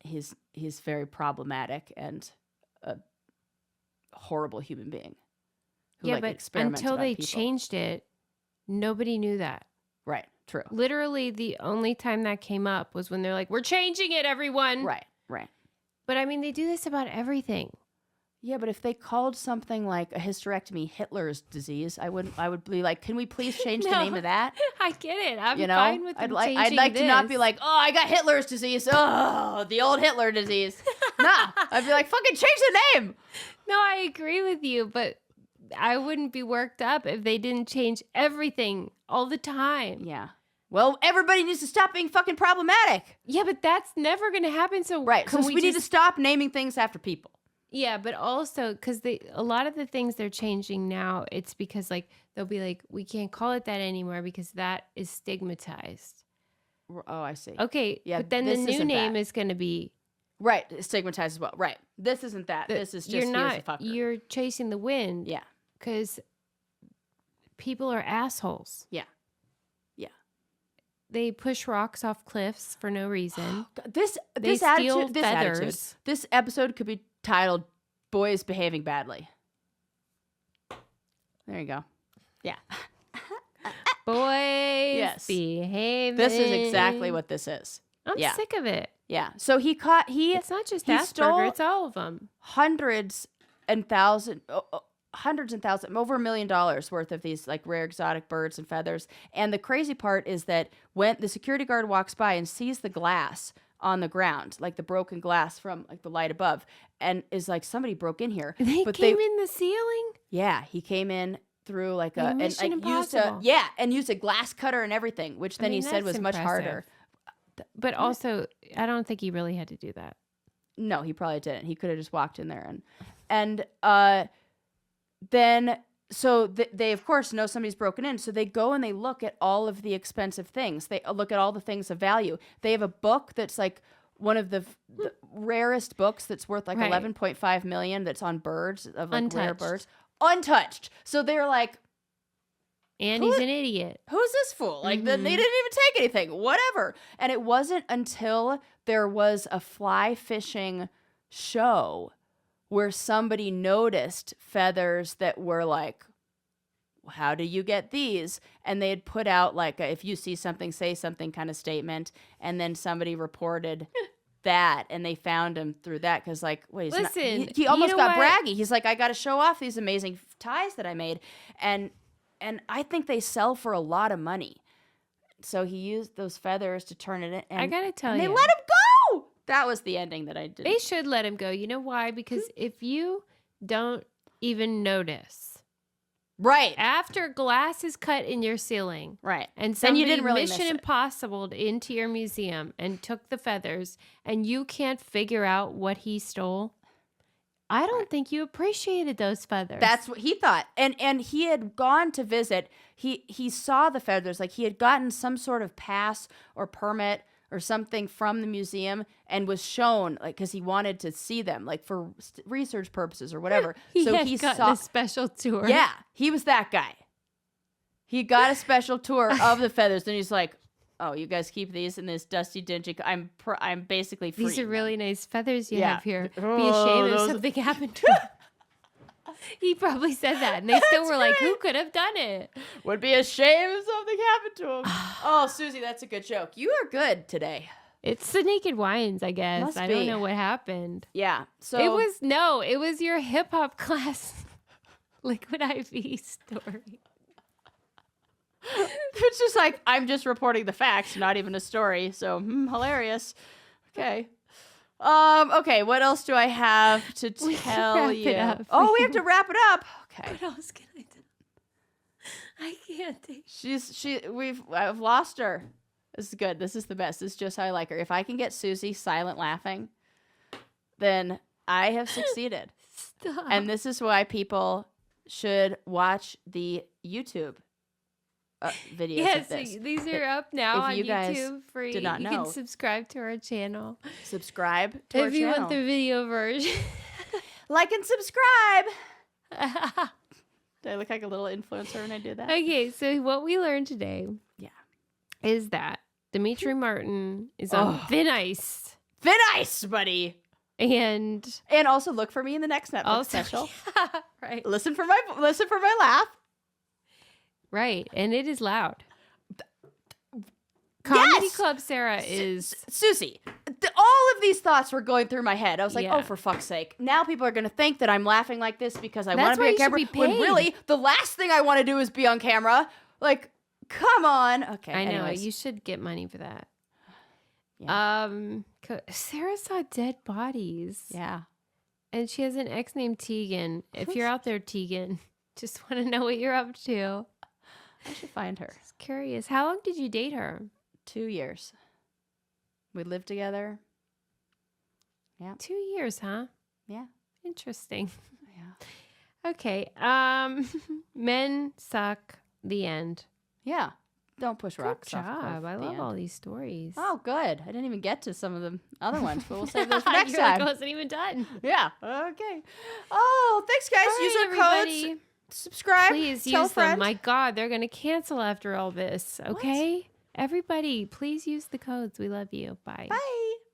he's very problematic and a horrible human being. Who, yeah, but until they changed it, nobody knew that. Right. True. Literally the only time that came up was when they're like, we're changing it, everyone. Right. But they do this about everything. Yeah, but if they called something like a hysterectomy Hitler's disease, I would be like, can we please change the name of that? I get it. I'm fine with them changing I'd like this. to not be like, oh, I got Hitler's disease. Oh, the old Hitler disease. Nah, I'd be like, fucking change the name. No, I agree with you, but I wouldn't be worked up if they didn't change everything all the time. Yeah. Well, everybody needs to stop being fucking problematic. Yeah, but that's never going to happen. So we need to stop naming things after people. Yeah, but also because a lot of the things they're changing now, it's because like they'll be like, we can't call it that anymore because that is stigmatized. Oh, I see. Okay, yeah, but then the new name is going to be right, stigmatized as well. Right, this isn't that. This is just you're chasing the wind. Yeah, because people are assholes. Yeah. They push rocks off cliffs for no reason. This episode could be titled "Boys Behaving Badly." There you go. Yeah. Boys behaving. This is exactly what this is. I'm sick of it. Yeah. So it's not just Asperger, it's all of them. Hundreds and thousands, over $1 million worth of these like rare exotic birds and feathers. And the crazy part is that when the security guard walks by and sees the glass on the ground, like the broken glass from like the light above, and is like, somebody broke in here. They came in the ceiling? Yeah, he came in through like used a glass cutter and everything, which then he said was much harder. But also, I don't think he really had to do that. No, he probably didn't. He could have just walked in there and then So they of course know somebody's broken in. So they go and they look at all of the expensive things. They look at all the things of value. They have a book that's like one of the rarest books that's worth like 11.5 million. That's on birds of like rare birds, untouched. So they're like, and he's an idiot. Who's this fool? Like they didn't even take anything. Whatever. And it wasn't until there was a fly fishing show where somebody noticed feathers that were like, how do you get these? And they had put out like a, if you see something, say something kind of statement. And then somebody reported that and they found him through that. Cause like, wait, listen, he almost got braggy. He's like, I got to show off these amazing ties that I made. And I think they sell for a lot of money. So he used those feathers to turn it in. And I got to tell you. They let him go. That was the ending that I did. They should let him go. You know why? Because if you don't even notice. Right. After glass is cut in your ceiling. Right. And somebody you didn't really Mission Impossible into your museum and took the feathers and you can't figure out what he stole. I don't think you appreciated those feathers. That's what he thought. And he had gone to visit. He saw the feathers. Like he had gotten some sort of pass or permit or something from the museum and was shown, like, because he wanted to see them, like for research purposes or whatever. He saw a special tour. Yeah, he was that guy. He got a special tour of the feathers. Then he's like, "Oh, you guys keep these in this dusty, dingy. I'm basically free. These are really nice feathers you have here. Be ashamed if something happened to him." He probably said that, and they still were like, "Who could have done it?" Would be ashamed if something happened to him. Oh, Susie, that's a good joke. You are good today. It's the Naked Wines, I guess. Must I be. don't know what happened. Yeah. So it was your hip hop class Liquid IV story. It's just like, I'm just reporting the facts, not even a story. So hilarious. Okay. Okay, what else do I have to tell you? We have to wrap it up. Okay. What else can I do? I can't take. I've lost her. This is good. This is the best. This is just how I like her. If I can get Susie silent laughing, then I have succeeded. Stop. And this is why people should watch the YouTube videos. Yes, of this. These are up now on you guys YouTube free. did not you know. can subscribe to our channel. Subscribe to our if you channel. want the video version. Like and subscribe. Do I look like a little influencer when I do that? Okay, so what we learned today is that Demetri Martin is on thin ice. Thin ice, buddy. And also look for me in the next Netflix special. Yeah, right. Listen for my laugh. Right, and it is loud. Comedy Club Sarah is... Susie, all of these thoughts were going through my head. I was like, oh, for fuck's sake. Now people are going to think that I'm laughing like this because I want to be on camera. When really, the last thing I want to do is be on camera. Like, come on. Okay, I know. anyways. You should get money for that. Yeah. Sarah saw dead bodies. Yeah. And she has an ex named Tegan. If you're out there, Tegan, just want to know what you're up to. I should find her. Just curious. How long did you date her? 2 years. We lived together. Yeah. 2 years, huh? Yeah. Interesting. Yeah. Okay. Men suck. The end. Yeah. Don't push rocks. Good job. I love all these stories. Oh, good. I didn't even get to some of the other ones, but we'll save those for next time. I wasn't even done. Yeah. Okay. Oh, thanks, guys. Use our codes. Subscribe. Please use them. My God, they're going to cancel after all this. Okay? What? Everybody, please use the codes. We love you. Bye. Bye.